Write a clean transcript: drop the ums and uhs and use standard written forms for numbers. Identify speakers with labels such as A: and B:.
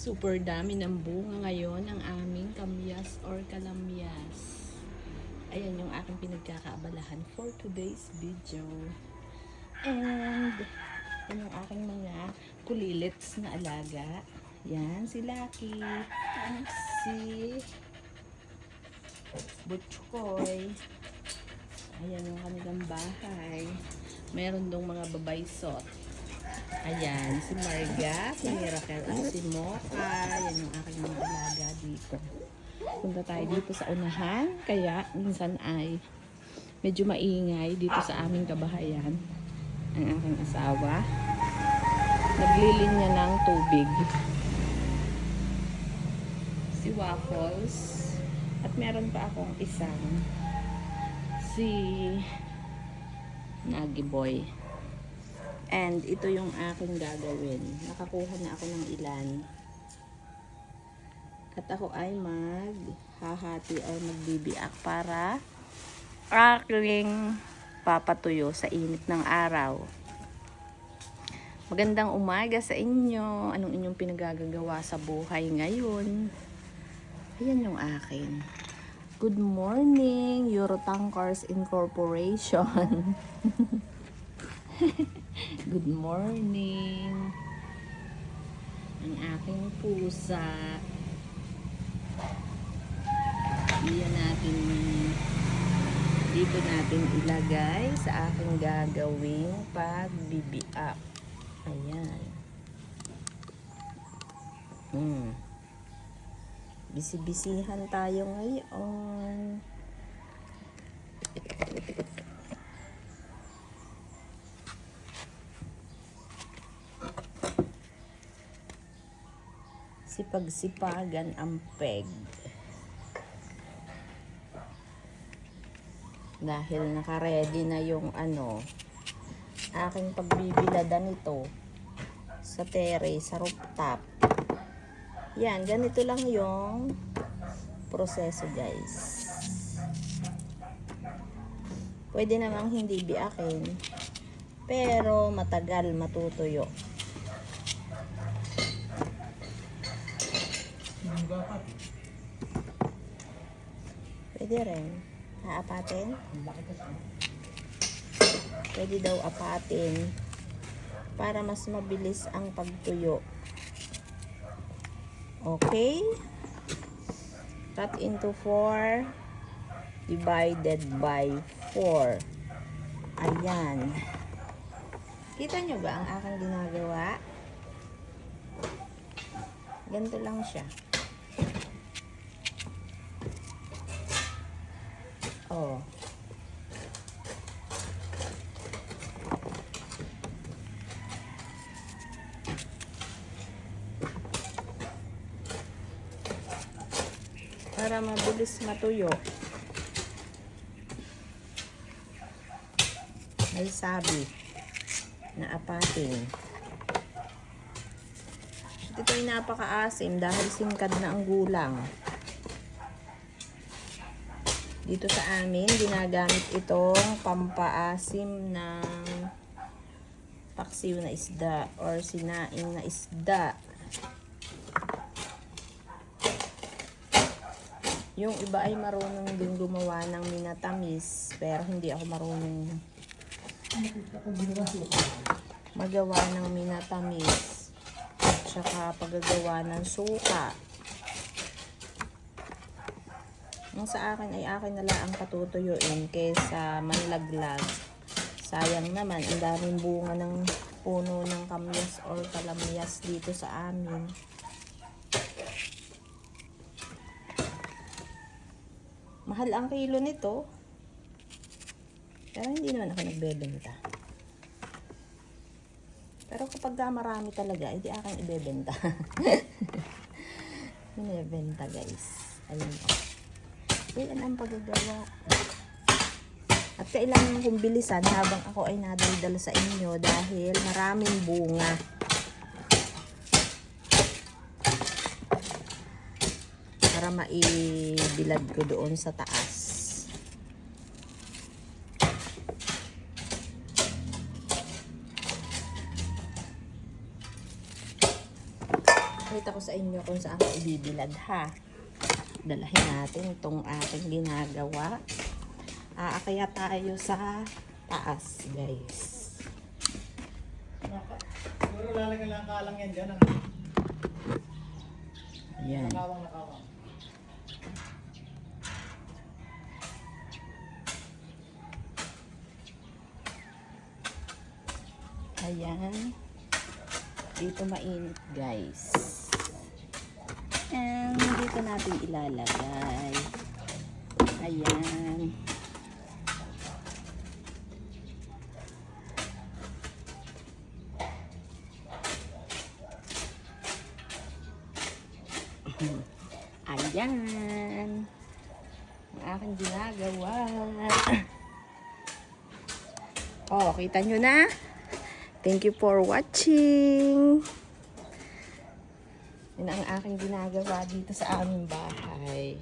A: Super dami ng bunga ngayon ang aming kamyas or kalamyas. Ayan yung aking pinagkakaabalahan for today's video. And yan yung aking mga kulilits na alaga. Yan, si Lucky, si Butchoy. Ayan yung kanilang bahay. Meron dong mga babaysot. Ayan, si Marga, si Miracle, at si Mocha. Yan yung aking mga alaga dito. Punta tayo dito sa unahan, kaya minsan ay medyo maingay dito sa aming kabahayan. Ang aking asawa, naglilinya ng tubig. Si Waffles, at meron pa akong isang si Nagi Boy. And ito yung aking gagawin. Nakakuha na ako ng ilan. At ako ay maghahati o magbibiak para aking papatuyo sa init ng araw. Magandang umaga sa inyo. Anong inyong pinagagagawa sa buhay ngayon? Ayan yung akin. Good morning, Eurotankers Incorporation. Good morning. Ang aking pusa. Dito natin ilagay sa aking gagawing pagbibiak. Ayan. Bisi-bisihan tayo ngayon. Sipag-sipagan ang peg. Dahil naka-ready na yung aking pagbibiladan ito sa terrace, sa rooftop. Yan, ganito lang yung proseso, guys. Pwede namang hindi biakin, pero matagal matutuyo. Pwede rin. Aapatin? Pwede daw apatin para mas mabilis ang pagtuyo. Okay? Cut into 4 divided by 4. Ayan. Kita nyo ba ang aking ginagawa? Ganito lang siya. Oh. Para mabilis matuyo. May sabi na apatin. Ito ay napakaasim dahil singkad na ang gulang. Dito sa amin, ginagamit itong pampaasim ng paksiw na isda or sinaing na isda. Yung iba ay marunong din gumawa ng minatamis, pero hindi ako marunong magawa ng minatamis at saka paggagawa ng suka. Ang sa akin ay akin na lang ang patutuyuin kaysa manlaglag. Sayang naman, ang daming bunga ng puno ng kamyas or kalamyas dito sa amin. Mahal ang kilo nito. Pero hindi naman ako nagbebenta. Pero kapag marami talaga, hindi akin ibebenta. Binebenta, guys. Ayun o. Yan ang paggagawa. At kailangan kong bilisan habang ako ay nadaldal sa inyo dahil maraming bunga. Para maibilad ko doon sa taas. Ipapakita ko sa inyo kung saan ko ibibilad ha. Dalahin natin itong ating ginagawa. Aakyat tayo sa taas, guys.
B: Siguro lalagyan lang kalang yan dyan.
A: Ayan.
B: Nakawang.
A: Ayan. Dito mainit, guys. And dito natin ilalagay. Ayan. Ayan. Ang aking ginagawa. Oh, kita nyo na? Thank you for watching. Yun ang aking ginagawa dito sa aming bahay.